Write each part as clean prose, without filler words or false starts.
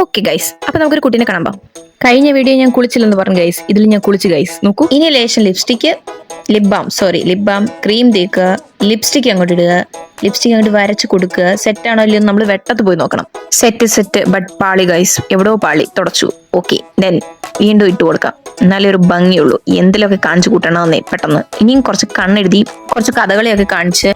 Okay guys, അപ്പൊ നമുക്കൊരു കുട്ടീനെ കാണാം. കഴിഞ്ഞ വീഡിയോ ഞാൻ കുളിച്ചില്ലെന്ന് പറഞ്ഞു ഗൈസ്, ഇതിൽ ഞാൻ കുളിച്ച് ഗൈസ്. നോക്കൂ, ഇനി ലേശം ലിപ്സ്റ്റിക്ക്, ലിപ് ബാം, ക്രീം തേക്കുക, ലിപ്സ്റ്റിക് അങ്ങോട്ട് ഇടുക, ലിപ്സ്റ്റിക് അങ്ങോട്ട് വരച്ച് കൊടുക്കുക. സെറ്റ് ആണോ ഇല്ലയോ നമ്മൾ വെട്ടത്ത് പോയി നോക്കണം. സെറ്റ് ബട്ട് പാളി ഗൈസ്, എവിടെയോ പാളി, തുടച്ചു. ഓക്കെ, ദെൻ വീണ്ടും ഇട്ട് കൊടുക്കാം. എന്നാലേ ഒരു ഭംഗിയുള്ളൂ. എന്തിലൊക്കെ കാണിച്ചു കൂട്ടണമെന്നേ പെട്ടെന്ന്. ഇനിയും കുറച്ച് കണ്ണെഴുതി കുറച്ച് കഥകളിയൊക്കെ കാണിച്ച്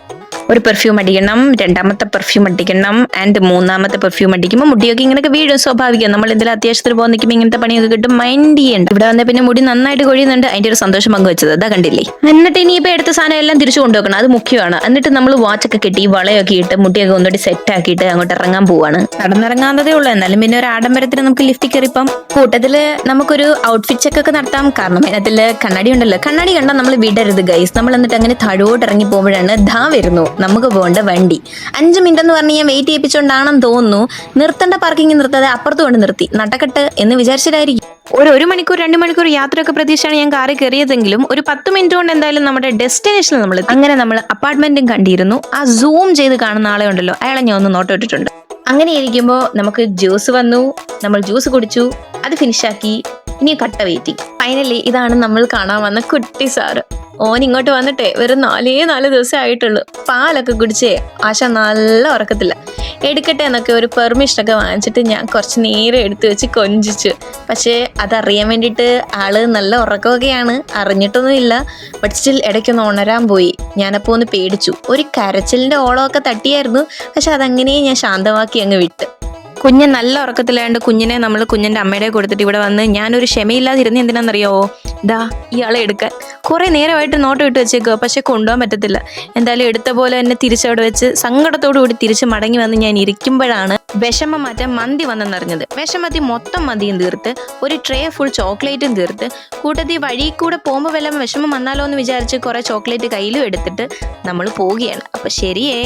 ഒരു പെർഫ്യൂം അടിക്കണം, രണ്ടാമത്തെ പെർഫ്യൂം അടിക്കണം, ആൻഡ് മൂന്നാമത്തെ പെർഫ്യൂം അടിക്കുമ്പോൾ മുടിയൊക്കെ ഇങ്ങനെയൊക്കെ വീഴും, സ്വാഭാവികം. നമ്മൾ എന്തെങ്കിലും അത്യാവശ്യത്തിൽ പോകാൻ നിൽക്കുമ്പോൾ ഇങ്ങനത്തെ പണിയൊക്കെ കിട്ടും. മൈൻഡ് ചെയ്യണ്ട. ഇവിടെ വന്ന പിന്നെ മുടി നന്നായിട്ട് കൊഴിയുന്നുണ്ട്. അതിന്റെ ഒരു സന്തോഷം പങ്കുവെച്ചത് അതാ കണ്ടില്ലേ. എന്നിട്ട് ഇനിയിപ്പോൾ എടുത്ത സാധനം എല്ലാം തിരിച്ചു കൊണ്ടുവെക്കണം, അത് മുഖ്യമാണ്. എന്നിട്ട് നമ്മൾ വാച്ചൊക്കെ കെട്ടി വളയൊക്കെ ഇട്ട് മുടിയൊക്കെ ഒന്നുകൂടി സെറ്റ് ആക്കിയിട്ട് അങ്ങോട്ട് ഇറങ്ങാൻ പോവാണ്. നടന്നിറങ്ങാന്നതേ ഉള്ളൂ. എന്നാലും പിന്നെ ഒരു ആഡംബരത്തിന് നമുക്ക് ലിഫ്റ്റ് കയറിപ്പം കൂട്ടത്തില് നമുക്കൊരു ഔട്ട്ഫിറ്റ് ചെക്ക് ഒക്കെ നടത്താം. കാരണം അതിനകത്തില് കണ്ണാടി ഉണ്ടല്ലോ, കണ്ണാടി കണ്ടാൽ നമ്മൾ വിടരുത് ഗൈസ്. നമ്മൾ എന്നിട്ട് അങ്ങനെ താഴോട്ട് ഇറങ്ങി പോകുമ്പോഴാണ് ധാ വരുന്നു നമുക്ക് പോകേണ്ട വണ്ടി. 5 മിനിറ്റ് എന്ന് പറഞ്ഞ് ഞാൻ വെയിറ്റ് ചെയ്യിപ്പിച്ചോണ്ടാണെന്ന് തോന്നുന്നു. നിർത്തേണ്ട പാർക്കിംഗ് നിർത്താതെ അപ്പുറത്ത് കൊണ്ട് നിർത്തി. നട്ടക്കെട്ട് എന്ന് വിചാരിച്ചിട്ടായിരിക്കും. ഒരു മണിക്കൂർ 2 മണിക്കൂർ യാത്രയൊക്കെ പ്രതീക്ഷയാണ് ഞാൻ കാറിൽ കയറിയതെങ്കിലും ഒരു 10 മിനിറ്റ് കൊണ്ട് എന്തായാലും നമ്മുടെ ഡെസ്റ്റിനേഷനിൽ നമ്മൾ എത്തി. അങ്ങനെ നമ്മൾ അപ്പാർട്ട്മെന്റും കണ്ടിരുന്നു. ആ സൂം ചെയ്ത് കാണുന്ന ആളെ ഉണ്ടല്ലോ, അയാളെ ഞാൻ ഒന്ന് നോട്ട് ഇട്ടിട്ടുണ്ട്. അങ്ങനെ ഇരിക്കുമ്പോൾ നമുക്ക് ജ്യൂസ് വന്നു. നമ്മൾ ജ്യൂസ് കുടിച്ചു, അത് ഫിനിഷാക്കി. ഇനി കട്ട വെയിറ്റിംഗ്. ഫൈനലി ഇതാണ് നമ്മൾ കാണാൻ വന്ന കുട്ടി സാറ്. ഓൻ ഇങ്ങോട്ട് വന്നിട്ടേ വെറും 4 ദിവസം ആയിട്ടുള്ളൂ. പാലൊക്കെ കുടിച്ചേ ആശ നല്ല ഉറക്കത്തില്ല. എടുക്കട്ടെ എന്നൊക്കെ ഒരു പെർമിഷനൊക്കെ വാങ്ങിച്ചിട്ട് ഞാൻ കുറച്ച് നേരം എടുത്തു വെച്ച് കൊഞ്ചിച്ചു. പക്ഷേ അതറിയാൻ വേണ്ടിയിട്ട് ആള് നല്ല ഉറക്കമൊക്കെയാണ്, അറിഞ്ഞിട്ടൊന്നുമില്ല. ബട്ട് സ്റ്റിൽ ഇടയ്ക്കൊന്ന് ഉണരാൻ പോയി. ഞാനപ്പോൾ ഒന്ന് പേടിച്ചു. ഒരു കരച്ചിലിൻ്റെ ഓളമൊക്കെ തട്ടിയായിരുന്നു. പക്ഷെ അതങ്ങനെ ഞാൻ ശാന്തമാക്കി അങ്ങ് വിട്ട്. കുഞ്ഞ് നല്ല ഉറക്കത്തിലായതുകൊണ്ട് കുഞ്ഞിനെ നമ്മൾ കുഞ്ഞിൻ്റെ അമ്മയുടെ കൊടുത്തിട്ട് ഇവിടെ വന്ന് ഞാനൊരു ക്ഷമയില്ലാതിരുന്ന് എന്തിനാണെന്നറിയാവോ, ദാ ഇയാളെ എടുക്കാൻ കുറേ നേരമായിട്ട് നോട്ട് ഇട്ട് വെച്ചേക്കുക. പക്ഷെ കൊണ്ടുപോകാൻ പറ്റത്തില്ല. എന്തായാലും എടുത്ത പോലെ തന്നെ തിരിച്ചവിടെ വെച്ച് സങ്കടത്തോടു കൂടി തിരിച്ച് മടങ്ങി വന്ന് ഞാൻ ഇരിക്കുമ്പോഴാണ് വിഷമം മാറ്റാൻ മന്തി വന്നെന്നറിഞ്ഞത്. വിഷമത്തി മൊത്തം മന്തിയും തീർത്ത് ഒരു ട്രേ ഫുൾ ചോക്ലേറ്റും തീർത്ത് കൂട്ടത്തിൽ വഴി കൂടെ പോകുമ്പോൾ വല്ല വിഷമം വന്നാലോ എന്ന് വിചാരിച്ച് കുറേ ചോക്ലേറ്റ് കയ്യിലും എടുത്തിട്ട് നമ്മൾ പോവുകയാണ്. അപ്പം ശരിയേ.